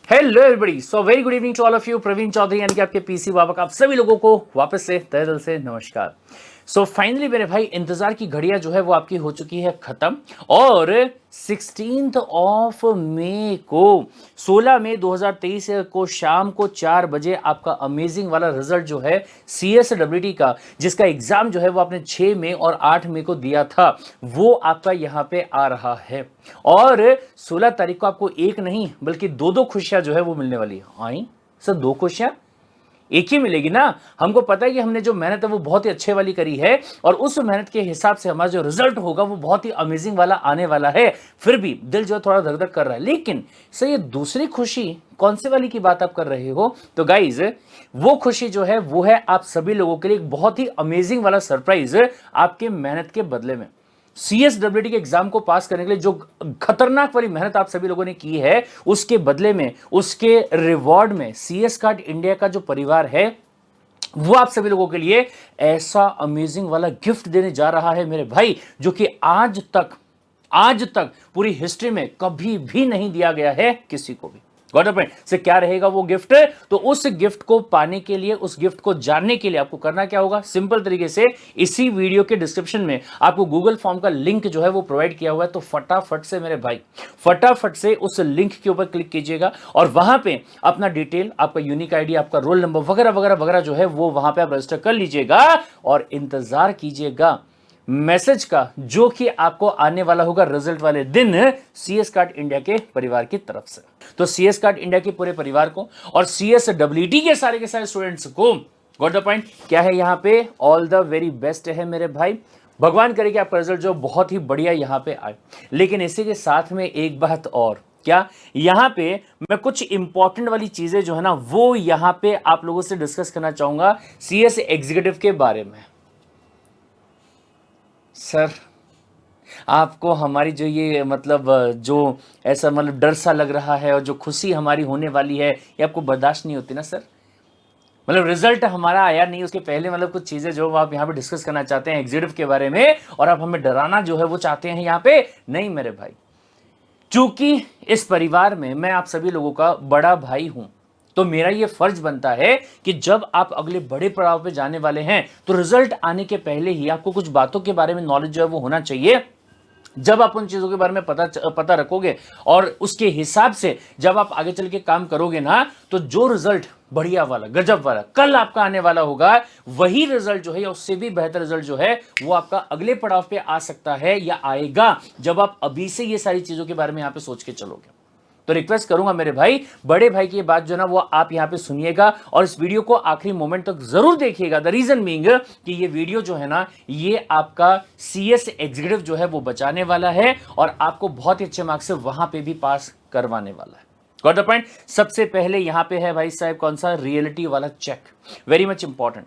Hello everybody, so very good evening to all of you. Praveen Chaudhary यानी कि आपके PC बाबा का आप सभी लोगों को वापस से तहे दिल से नमस्कार। सो फाइनली मेरे भाई इंतजार की घड़ियां जो है वो आपकी हो चुकी है खत्म और 16 ऑफ मई को 16 मई 2023 को शाम को 4 बजे आपका अमेजिंग वाला रिजल्ट जो है CSWT का, जिसका एग्जाम जो है वो आपने 6 मई और 8 मई को दिया था, वो आपका यहां पे आ रहा है। और 16 तारीख को आपको एक नहीं बल्कि दो दो खुशियां जो है वो मिलने वाली है। आई सर, दो खुशियां एक ही मिलेगी ना? हमको पता है कि हमने जो मेहनत है वो बहुत ही अच्छे वाली करी है और उस मेहनत के हिसाब से हमारा जो रिजल्ट होगा वो बहुत ही अमेजिंग वाला आने वाला है। फिर भी दिल जो है थोड़ा धक धक कर रहा है। लेकिन सर, ये दूसरी खुशी कौन से वाली की बात आप कर रहे हो? तो गाइज, वो खुशी जो है वो है आप सभी लोगों के लिए एक बहुत ही अमेजिंग वाला सरप्राइज आपके मेहनत के बदले में। CSWT के एग्जाम को पास करने के लिए जो खतरनाक वाली मेहनत आप सभी लोगों ने की है, उसके बदले में, उसके रिवॉर्ड में CS कार्ड इंडिया का जो परिवार है वो आप सभी लोगों के लिए ऐसा अमेजिंग वाला गिफ्ट देने जा रहा है मेरे भाई, जो कि आज तक पूरी हिस्ट्री में कभी भी नहीं दिया गया है किसी को भी। Got the point? से क्या रहेगा वो गिफ्ट? तो उस गिफ्ट को पाने के लिए, उस गिफ्ट को जानने के लिए आपको करना क्या होगा? सिंपल तरीके से इसी वीडियो के डिस्क्रिप्शन में आपको गूगल फॉर्म का लिंक जो है वो प्रोवाइड किया हुआ है। तो फटाफट से मेरे भाई, फटाफट से उस लिंक के ऊपर क्लिक कीजिएगा और वहां पे अपना डिटेल, आपका यूनिक आईडी, आपका रोल नंबर वगैरह वगैरह वगैरह जो है वो वहां पे आप रजिस्टर कर लीजिएगा और इंतजार कीजिएगा मैसेज का, जो कि आपको आने वाला होगा रिजल्ट वाले दिन CS कार्ड इंडिया के परिवार की तरफ से। तो CS कार्ड इंडिया के पूरे परिवार को और CSWT के सारे स्टूडेंट्स को, गॉट द पॉइंट, क्या है यहां पे? ऑल द वेरी बेस्ट है मेरे भाई। भगवान करे कि आपका रिजल्ट जो बहुत ही बढ़िया यहां पे आए। लेकिन इसी के साथ में एक बात और, क्या यहां पे मैं कुछ इंपॉर्टेंट वाली चीजें जो है ना वो यहां पे आप लोगों से डिस्कस करना चाहूंगा CS एग्जीक्यूटिव के बारे में। सर, आपको हमारी जो ये मतलब जो ऐसा मतलब डर सा लग रहा है और जो खुशी हमारी होने वाली है, ये आपको बर्दाश्त नहीं होती ना सर? मतलब रिजल्ट हमारा आया नहीं, उसके पहले मतलब कुछ चीजें जो आप यहाँ पे डिस्कस करना चाहते हैं एग्जीक्यूटिव के बारे में और आप हमें डराना जो है वो चाहते हैं यहाँ पे? नहीं मेरे भाई, चूंकि इस परिवार में मैं आप सभी लोगों का बड़ा भाई हूं, तो मेरा यह फर्ज बनता है कि जब आप अगले बड़े पड़ाव पे जाने वाले हैं तो रिजल्ट आने के पहले ही आपको कुछ बातों के बारे में नॉलेज जो है वो होना चाहिए। जब आप उन चीजों के बारे में पता रखोगे और उसके हिसाब से जब आप आगे चल के काम करोगे ना, तो जो रिजल्ट बढ़िया वाला, गजब वाला कल आपका आने वाला होगा, वही रिजल्ट जो है या उससे भी बेहतर रिजल्ट जो है वो आपका अगले पड़ाव पे आ सकता है या आएगा, जब आप अभी से ये सारी चीजों के बारे में यहां पे सोच के चलोगे। तो रिक्वेस्ट करूंगा मेरे भाई, बड़े भाई की ये बात जो है ना वो आप यहां पे सुनिएगा और इस वीडियो को आखिरी मोमेंट तक जरूर देखिएगा। द रीजन बीइंग कि ये वीडियो जो है ना ये आपका CS एग्जीक्यूटिव जो है वो बचाने वाला है और आपको बहुत ही अच्छे मार्क्स से वहां पे भी पास करवाने वाला है। Got the point? सबसे पहले यहां पे है भाई साहब कौन सा? रियलिटी वाला चेक, वेरी मच इंपॉर्टेंट।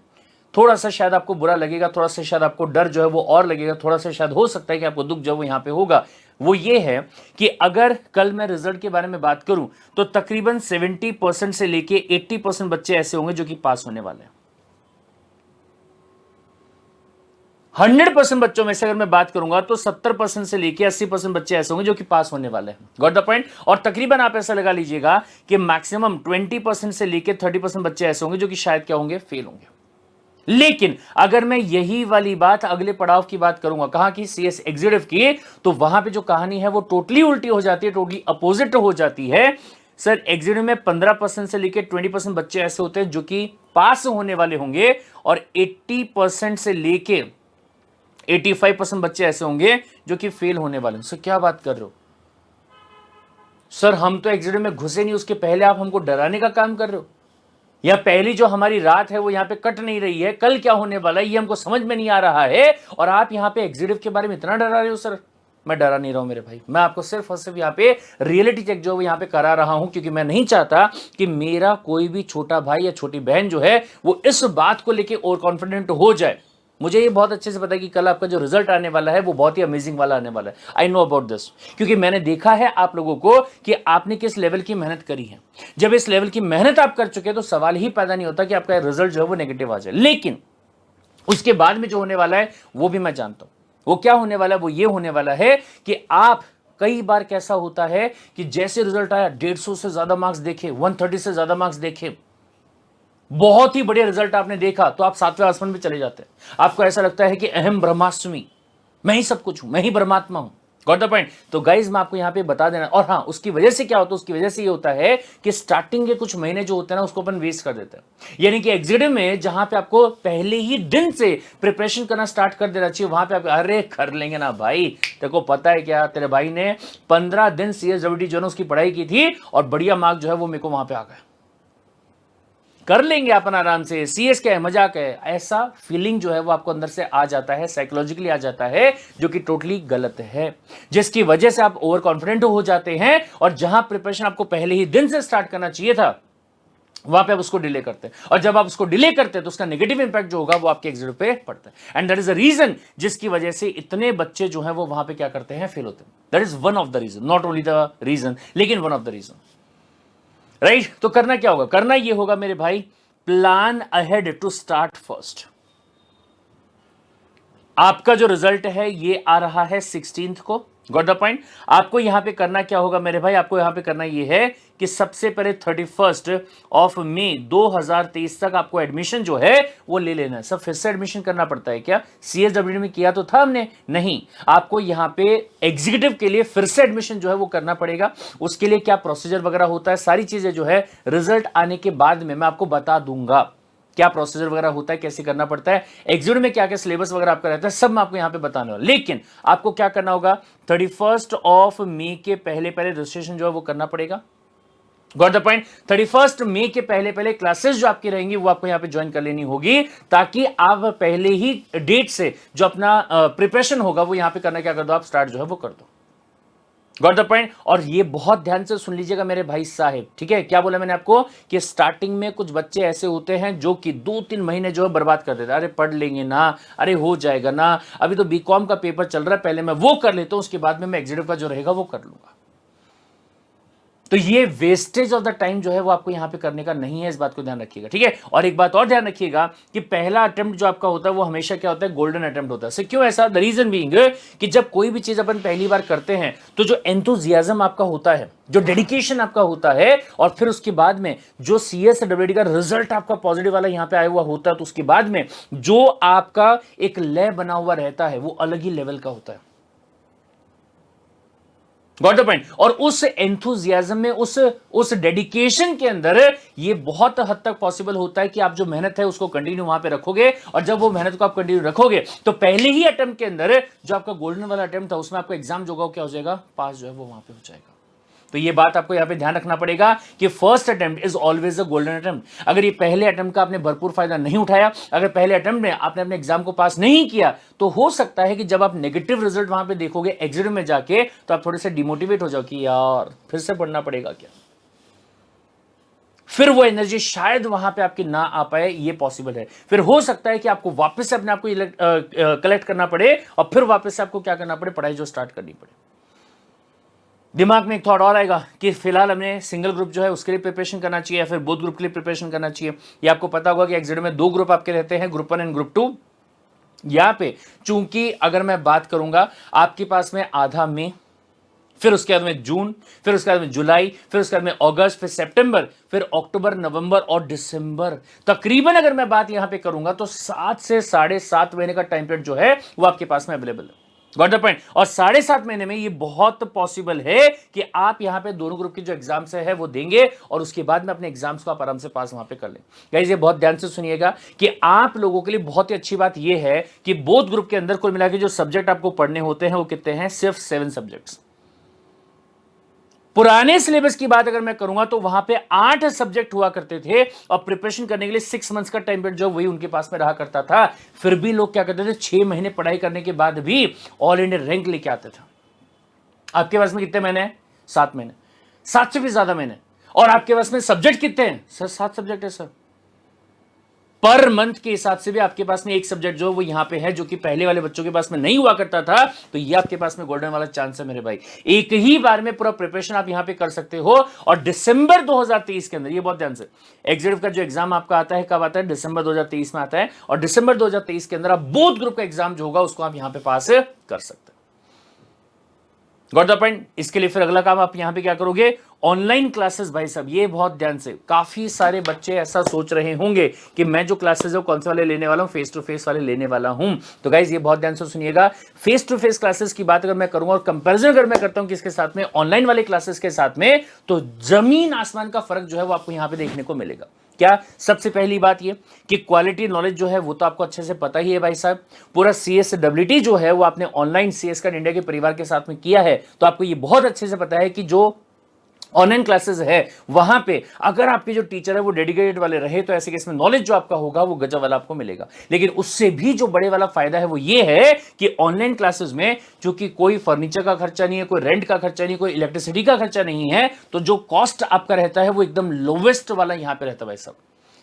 थोड़ा सा शायद आपको बुरा लगेगा, थोड़ा सा शायद आपको डर जो है वो और लगेगा, थोड़ा सा शायद हो सकता है कि आपको दुख जो वो यहां पे होगा। वो ये है कि अगर कल मैं रिजल्ट के बारे में बात करूं तो तकरीबन 70% से लेके 80% बच्चे ऐसे होंगे जो कि पास होने वाले हैं। 100% बच्चों में से अगर मैं बात करूंगा तो 70% से लेके 80% बच्चे ऐसे होंगे जो कि पास होने वाले हैं। Got the point? और तकरीबन आप ऐसा लगा लीजिएगा कि मैक्सिमम 20% से लेके 30% बच्चे ऐसे होंगे जो कि शायद क्या होंगे? फेल होंगे। लेकिन अगर मैं यही वाली बात अगले पड़ाव की बात करूंगा, कहां की? CS एग्जीक्यूटिव की, तो वहां पे जो कहानी है वो टोटली उल्टी हो जाती है, टोटली अपोजिट हो जाती है। सर, एग्जीक्यूटिव में 15% से लेकर 20% बच्चे ऐसे होते हैं जो कि पास होने वाले होंगे और 80% से लेके 85% बच्चे ऐसे होंगे जो कि फेल होने वाले हैं। सर, क्या बात कर रहे हो सर? हम तो एग्जीक्यूटिव में घुसे नहीं, उसके पहले आप हमको डराने का काम कर रहे हो? या पहली जो हमारी रात है वो यहां पे कट नहीं रही है, कल क्या होने वाला है ये हमको समझ में नहीं आ रहा है और आप यहां पे एग्जीक्यूटिव के बारे में इतना डरा रहे हो? सर, मैं डरा नहीं रहा हूं मेरे भाई, मैं आपको सिर्फ और सिर्फ यहां पे रियलिटी चेक जो यहां पे करा रहा हूं, क्योंकि मैं नहीं चाहता कि मेरा कोई भी छोटा भाई या छोटी बहन जो है वो इस बात को लेकर ओवर कॉन्फिडेंट हो जाए। मुझे ये बहुत अच्छे से पता है कि कल आपका जो रिजल्ट आने वाला है वो बहुत ही अमेजिंग वाला आने वाला है। आई नो अबाउट दिस, क्योंकि मैंने देखा है आप लोगों को कि आपने किस लेवल की मेहनत करी है। जब इस लेवल की मेहनत आप कर चुके हैं तो सवाल ही पैदा नहीं होता कि आपका रिजल्ट जो है वो नेगेटिव आ जाए। लेकिन उसके बाद में जो होने वाला है वो भी मैं जानता हूं। वो क्या होने वाला है? वो ये होने वाला है कि आप कई बार कैसा होता है कि जैसे रिजल्ट आया 150 से ज्यादा मार्क्स देखे, 130 से ज्यादा मार्क्स देखे, बहुत ही बढ़िया रिजल्ट आपने देखा, तो आप सातवें आसमान पे चले जाते हैं। आपको ऐसा लगता है कि अहम ब्रह्मास्मि, मैं ही सब कुछ हूं, मैं ही परमात्मा हूं। Got the point. तो गाइज मैं आपको यहां पे बता देना, और हाँ, उसकी वजह से क्या होता है, उसकी वजह से ये होता है कि स्टार्टिंग के कुछ महीने जो होते हैं ना, उसको अपन वेस्ट कर देते हैं। यानी कि एग्जीक्यूटिव में जहां पे आपको पहले ही दिन से प्रिपरेशन करना स्टार्ट कर देना चाहिए, वहां पे आप अरे कर लेंगे ना भाई, तेरे को पता है क्या, तेरे भाई ने 15 दिन CSWD जो है उसकी पढ़ाई की थी और बढ़िया मार्क जो है वो मेरे को वहां पे आ गए, कर लेंगे अपन आराम से, CS क्या है, मजाक है, ऐसा फीलिंग जो है वो आपको अंदर से आ जाता है, साइकोलॉजिकली आ जाता है, जो कि टोटली गलत है, जिसकी वजह से आप ओवर कॉन्फिडेंट हो जाते हैं और जहां प्रिपरेशन आपको पहले ही दिन से स्टार्ट करना चाहिए था, वहां पे आप उसको डिले करते हैं, और जब आप उसको डिले करते हैं तो उसका नेगेटिव इंपैक्ट जो होगा वो आपके एग्जिट पे पड़ता है। And that is the reason जिसकी वजह से इतने बच्चे जो है वो वहां पे क्या करते हैं, फेल होते हैं। That is one of the reason, not only the reason, लेकिन one of the reason, right. तो करना क्या होगा, करना ये होगा मेरे भाई, plan ahead to start first. आपका जो रिजल्ट है ये आ रहा है 16th को, गॉट द पॉइंट। आपको यहां पे करना क्या होगा मेरे भाई, आपको यहां पे करना ये है कि सबसे पहले 31 मई 2023 तक आपको एडमिशन जो है वो ले लेना है। सब फिर से एडमिशन करना पड़ता है क्या, CSWD में किया तो था हमने, नहीं, आपको यहां पे एग्जीक्यूटिव के लिए फिर से एडमिशन जो है वो करना पड़ेगा। उसके लिए क्या प्रोसीजर वगैरह होता है, सारी चीजें जो है रिजल्ट आने के बाद में मैं आपको बता दूंगा, क्या प्रोसीजर वगैरह होता है, कैसे करना पड़ता है, एग्जीक्यूटिव में क्या क्या सिलेबस वगैरह आपका रहता है, सब मैं आपको यहां पे बताने वाला। लेकिन आपको क्या करना होगा, 31 मई के पहले पहले रजिस्ट्रेशन जो है वो करना पड़ेगा। Got the point. 31 मई के पहले पहले क्लासेस जो आपकी रहेंगी वो आपको यहां पे ज्वाइन कर लेनी होगी, ताकि आप पहले ही डेट से जो अपना प्रिपरेशन होगा वो यहां पे करना क्या कर दो, आप स्टार्ट जो है वो कर दो। Got the point. और ये बहुत ध्यान से सुन लीजिएगा मेरे भाई साहब, ठीक है। क्या बोला मैंने आपको कि स्टार्टिंग में कुछ बच्चे ऐसे होते हैं जो कि 2-3 महीने जो है बर्बाद कर देते हैं, अरे पढ़ लेंगे ना, अरे हो जाएगा ना, अभी तो BCom का पेपर चल रहा है, पहले मैं वो कर लेता हूं, उसके बाद में मैं एग्जीक्यूटिव का जो रहेगा वो कर लूंगा। तो ये वेस्टेज ऑफ द टाइम जो है वो आपको यहां पे करने का नहीं है, इस बात को ध्यान रखिएगा, ठीक है। और एक बात और ध्यान रखिएगा कि पहला अटेम्प्ट जो आपका होता है वो हमेशा क्या होता है, गोल्डन अटेम्प्ट होता है। क्यों ऐसा, द रीजन बीइंग कि जब कोई भी चीज अपन पहली बार करते हैं तो जो एंथुजियाज्म आपका होता है, जो डेडिकेशन आपका होता है, और फिर उसके बाद में जो CSWD का रिजल्ट आपका पॉजिटिव वाला यहां पे आया हुआ होता है, तो उसके बाद में जो आपका एक लय बना हुआ रहता है वो अलग ही लेवल का होता है। Got the point. और उस एंथुजियाज्म में, उस डेडिकेशन के अंदर ये बहुत हद तक पॉसिबल होता है कि आप जो मेहनत है उसको कंटिन्यू वहां पे रखोगे, और जब वो मेहनत को आप कंटिन्यू रखोगे तो पहले ही अटेम्प्ट के अंदर जो आपका गोल्डन वाला अटेम्प्ट था उसमें आपका एग्जाम जो होगा क्या हो जाएगा, पास जो है वो वहां पे हो जाएगा। तो ये बात आपको यहां पे ध्यान रखना पड़ेगा कि first attempt is always a golden attempt. अगर ये पहले अटेम्प्ट का आपने भरपूर फायदा नहीं उठाया, अगर पहले अटेम्प्ट में आपने अपने एग्जाम को पास नहीं किया, तो हो सकता है कि जब आप नेगेटिव रिजल्ट वहां पे देखोगे एग्जीक्यूटिव में जाके, तो आप थोड़े से डिमोटिवेट हो जाओ कि यार फिर से पढ़ना पड़ेगा क्या, फिर वो एनर्जी शायद वहां पे आपकी ना आ पाए, ये पॉसिबल है। फिर हो सकता है कि आपको वापस से अपने आप को कलेक्ट करना पड़े और फिर वापस से आपको क्या करना पड़े, पढ़ाई जो स्टार्ट करनी पड़े। दिमाग में एक थॉट और आएगा कि फिलहाल हमने सिंगल ग्रुप जो है उसके लिए प्रिपरेशन करना चाहिए या फिर बोथ ग्रुप के लिए प्रिपरेशन करना चाहिए। ये आपको पता होगा कि एग्जीक्यूटिव में 2 ग्रुप आपके रहते हैं, ग्रुप 1 एंड ग्रुप 2। यहां पे चूंकि अगर मैं बात करूंगा आपके पास में आधा मई, फिर उसके बाद में जून, फिर उसके बाद में जुलाई, फिर उसके बाद में अगस्त, फिर सितंबर, फिर अक्टूबर, नवंबर और दिसंबर, तकरीबन अगर मैं बात यहां पे करूंगा तो 7 से 7.5 महीने का टाइम पीरियड जो है वो आपके पास में अवेलेबल है। Got the point. और 7.5 महीने में ये बहुत पॉसिबल है कि आप यहां पे दोनों ग्रुप की जो एग्जाम्स है वो देंगे और उसके बाद में अपने एग्जाम्स को आप आराम से पास वहां पे कर लें। गाइस ये बहुत ध्यान से सुनिएगा कि आप लोगों के लिए बहुत ही अच्छी बात ये है कि बोथ ग्रुप के अंदर कुल मिला के जो सब्जेक्ट आपको पढ़ने होते हैं वो कितने हैं, सिर्फ 7 सब्जेक्ट्स। पुराने सिलेबस की बात अगर मैं करूंगा तो वहां पे 8 सब्जेक्ट हुआ करते थे और प्रिपरेशन करने के लिए 6 मंथ्स का टाइम पीरियड जो वही उनके पास में रहा करता था। फिर भी लोग क्या करते थे, 6 महीने पढ़ाई करने के बाद भी ऑल इंडिया रैंक लेके आते थे। आपके पास में कितने महीने हैं, 7 महीने, 7 से भी ज्यादा महीने। और आपके पास में सब्जेक्ट कितने हैं सर, 7 सब्जेक्ट है सर। पर मंथ के हिसाब से भी आपके पास में एक सब्जेक्ट जो वो यहां पे है, जो कि पहले वाले बच्चों के पास में नहीं हुआ करता था। तो ये आपके पास में गोल्डन वाला चांस है मेरे भाई, एक ही बार में पूरा प्रिपरेशन आप यहां पे कर सकते हो। और दिसंबर 2023 के अंदर, ये बहुत ध्यान से, एग्जीक्यूटिव का जो एग्जाम आपका आता है कब आता है, दिसंबर 2023 में आता है। और दिसंबर 2023 के अंदर आप बोथ ग्रुप का एग्जाम जो होगा उसको आप यहां पे पास कर सकते हैं। Got the point. इसके लिए फिर अगला काम आप यहां पे क्या करोगे, ऑनलाइन क्लासेस। भाई साहब ये बहुत ध्यान से, काफी सारे बच्चे ऐसा सोच रहे होंगे कि मैं जो क्लासेस है कौन से वाले लेने वाला हूं, फेस टू फेस वाले लेने वाला हूं। तो गाइज ये बहुत ध्यान से सुनिएगा, फेस टू फेस क्लासेस की बात अगर मैं करूंगा और कंपैरिजन अगर मैं करता हूं किसके साथ में, ऑनलाइन वाले क्लासेस के साथ में, तो जमीन आसमान का फर्क जो है वो आपको यहां पे देखने को मिलेगा। क्या, सबसे पहली बात ये कि क्वालिटी नॉलेज जो है वो तो आपको अच्छे से पता ही है भाई साहब। पूरा CSWT जो है वो आपने ऑनलाइन CS का इंडिया के परिवार के साथ में किया है, तो आपको ये बहुत अच्छे से पता है कि जो ऑनलाइन क्लासेस है वहां पे अगर आपके जो टीचर है वो डेडिकेटेड वाले रहे तो ऐसे केस में नॉलेज जो आपका होगा वो गजब वाला आपको मिलेगा। लेकिन उससे भी जो बड़े वाला फायदा है वो ये है कि ऑनलाइन क्लासेस में चूंकि कोई फर्नीचर का खर्चा नहीं है, कोई रेंट का खर्चा नहीं, कोई इलेक्ट्रिसिटी का खर्चा नहीं है, तो जो कॉस्ट आपका रहता है वो एकदम लोवेस्ट वाला यहां पे रहता है भाई साहब।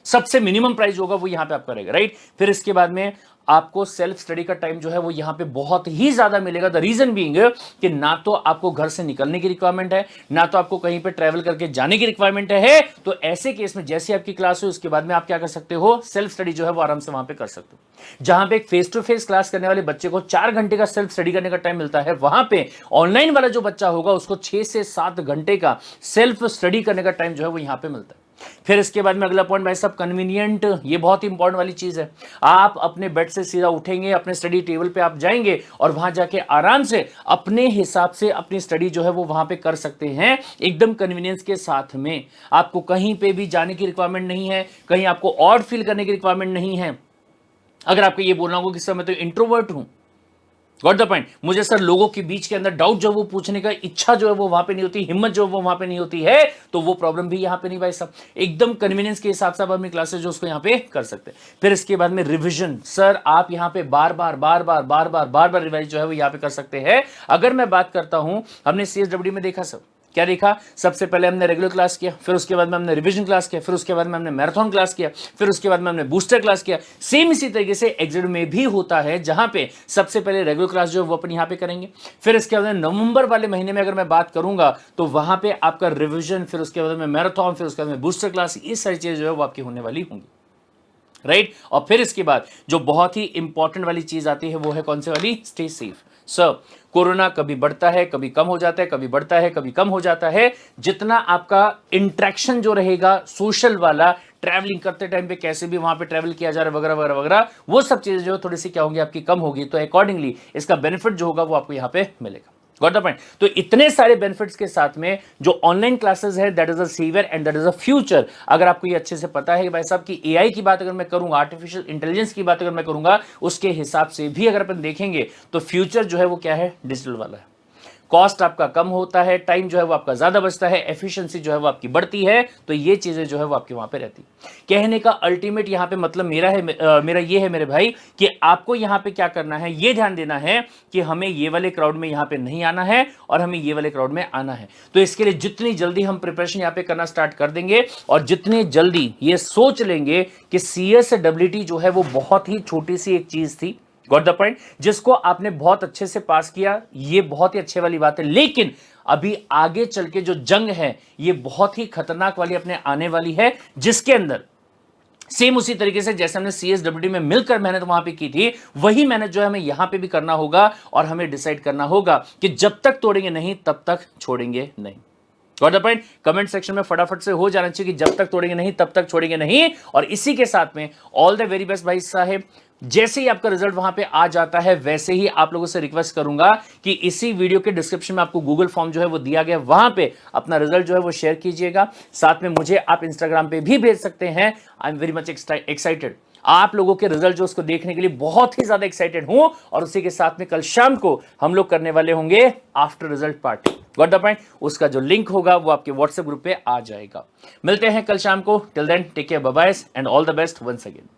सबसे मिनिमम प्राइस होगा वो यहां पे आपका रहेगा, राइट। फिर इसके बाद में आपको सेल्फ स्टडी का टाइम जो है वो यहां पे बहुत ही ज्यादा मिलेगा। द रीजन बीइंग कि ना तो आपको घर से निकलने की रिक्वायरमेंट है, ना तो आपको कहीं पे ट्रैवल करके जाने की रिक्वायरमेंट है। तो ऐसे केस में जैसे आपकी क्लास हो उसके बाद में आप क्या कर सकते हो, सेल्फ स्टडी जो है वो आराम से वहां पे कर सकते हो। जहां पे एक फेस टू फेस क्लास करने वाले बच्चे को 4 घंटे का सेल्फ स्टडी करने का टाइम मिलता है, वहां पे ऑनलाइन वाला जो बच्चा होगा उसको 6 से 7 घंटे का सेल्फ स्टडी करने का टाइम जो है वो यहां पे मिलता है। फिर इसके बाद में अगला पॉइंट भाई साहब, कन्वीनियंट। ये बहुत ही इंपॉर्टेंट वाली चीज है। आप अपने बेड से सीधा उठेंगे, अपने स्टडी टेबल पे आप जाएंगे और वहां जाके आराम से अपने हिसाब से अपनी स्टडी जो है वो वहां पे कर सकते हैं, एकदम कन्वीनियंस के साथ में। आपको कहीं पे भी जाने की रिक्वायरमेंट नहीं है, कहीं आपको ऑड फील करने की रिक्वायरमेंट नहीं है। अगर आपको ये बोलना होगा कि सर मैं तो इंट्रोवर्ट हूं, गॉट द पॉइंट, मुझे सर लोगों के बीच के अंदर डाउट जो वो पूछने का इच्छा जो है वो वहां पे नहीं होती, हिम्मत जो वो वहां पे नहीं होती है, तो वो प्रॉब्लम भी यहां पे नहीं भाई साहब। एकदम कन्वीनियंस के हिसाब से आप अपनी क्लासेस जो उसको यहां पे कर सकते हैं। फिर इसके बाद में रिवीजन, सर आप यहां पे बार बार रिवाइज जो है वो यहां पे कर सकते हैं। अगर मैं बात करता हूं, हमने CSWD में देखा सर, क्या देखा, सबसे पहले हमने रेगुलर क्लास किया, फिर उसके बाद में हमने रिवीजन क्लास किया, फिर उसके बाद में हमने मैराथन क्लास किया, फिर उसके बाद में हमने बूस्टर क्लास किया। सेम इसी तरीके से एग्जाम में भी होता है, जहां पे सबसे पहले रेगुलर क्लास जो है वो अपन यहां पे करेंगे, फिर इसके बाद नवंबर वाले महीने में अगर मैं बात करूंगा तो वहां पे आपका रिवीजन, फिर उसके बाद में मैराथन, फिर उसके बाद में बूस्टर क्लास, ये सारी चीजें जो है वो आपकी होने वाली होंगी, राइट। और फिर इसके बाद जो बहुत ही इंपॉर्टेंट वाली चीज आती है वो है कौन सी वाली, स्टे सेफ। सर कोरोना कभी बढ़ता है, कभी कम हो जाता है, कभी बढ़ता है, कभी कम हो जाता है। जितना आपका इंट्रैक्शन जो रहेगा सोशल वाला, ट्रैवलिंग करते टाइम पे कैसे भी वहां पे ट्रैवल किया जा रहा है वगैरह वगैरह वगैरह, वो सब चीजें जो थोड़ी सी क्या होंगी आपकी कम होगी, तो अकॉर्डिंगली इसका बेनिफिट जो होगा वो आपको यहां पे मिलेगा। Got the point. तो इतने सारे बेनिफिट्स के साथ में जो ऑनलाइन क्लासेस है, that is a saviour and that is a future. अगर आपको ये अच्छे से पता है कि भाई साहब की AI की बात अगर मैं करूंगा, आर्टिफिशियल इंटेलिजेंस की बात अगर मैं करूंगा, उसके हिसाब से भी अगर अपन देखेंगे तो फ्यूचर जो है वो क्या है, डिजिटल वाला है। कॉस्ट आपका कम होता है, टाइम जो है वो आपका ज्यादा बचता है, एफिशिएंसी जो है वो आपकी बढ़ती है। तो ये चीजें जो है वो आपके वहां पे रहती। कहने का अल्टीमेट यहां पे मतलब मेरा ये है मेरे भाई कि आपको यहां पे क्या करना है, ये ध्यान देना है कि हमें ये वाले क्राउड में यहां पे नहीं आना है और हमें ये वाले क्राउड में आना है। तो इसके लिए जितनी जल्दी हम प्रिपरेशन यहां पे करना स्टार्ट कर देंगे और जितनी जल्दी ये सोच लेंगे कि CSWT जो है वो बहुत ही छोटी सी एक चीज थी, गॉट द पॉइंट, जिसको आपने बहुत अच्छे से पास किया, ये बहुत ही अच्छे वाली बात है। लेकिन अभी आगे चल के जो जंग है ये बहुत ही खतरनाक वाली अपने आने वाली है, जिसके अंदर सेम उसी तरीके से जैसे हमने CSWT में मिलकर मेहनत वहां पे की थी, वही मेहनत जो है हमें यहां पे भी करना होगा और हमें डिसाइड करना होगा कि जब तक तोड़ेंगे नहीं तब तक छोड़ेंगे नहीं। Got the point. Comment section में फटाफट से हो जाना चाहिए कि जब तक तोड़ेंगे नहीं तब तक छोड़ेंगे नहीं। और इसी के साथ में ऑल द वेरी बेस्ट भाई साहेब। जैसे ही आपका रिजल्ट वहां पे आ जाता है वैसे ही आप लोगों से रिक्वेस्ट करूंगा कि इसी वीडियो के डिस्क्रिप्शन में आपको गूगल फॉर्म जो है वो दिया गया, वहां पे अपना रिजल्ट जो है वो शेयर कीजिएगा। साथ में मुझे आप इंस्टाग्राम पे भी भेज सकते हैं। I am very much excited, आप लोगों के रिजल्ट जो उसको देखने के लिए बहुत ही ज्यादा एक्साइटेड हूं। और उसी के साथ में कल शाम को हम लोग करने वाले होंगे after result party. Got the point. उसका जो लिंक होगा वो आपके व्हाट्सएप ग्रुप पे आ जाएगा। मिलते हैं कल शाम को। Till then take care, bye bye and all the best once again.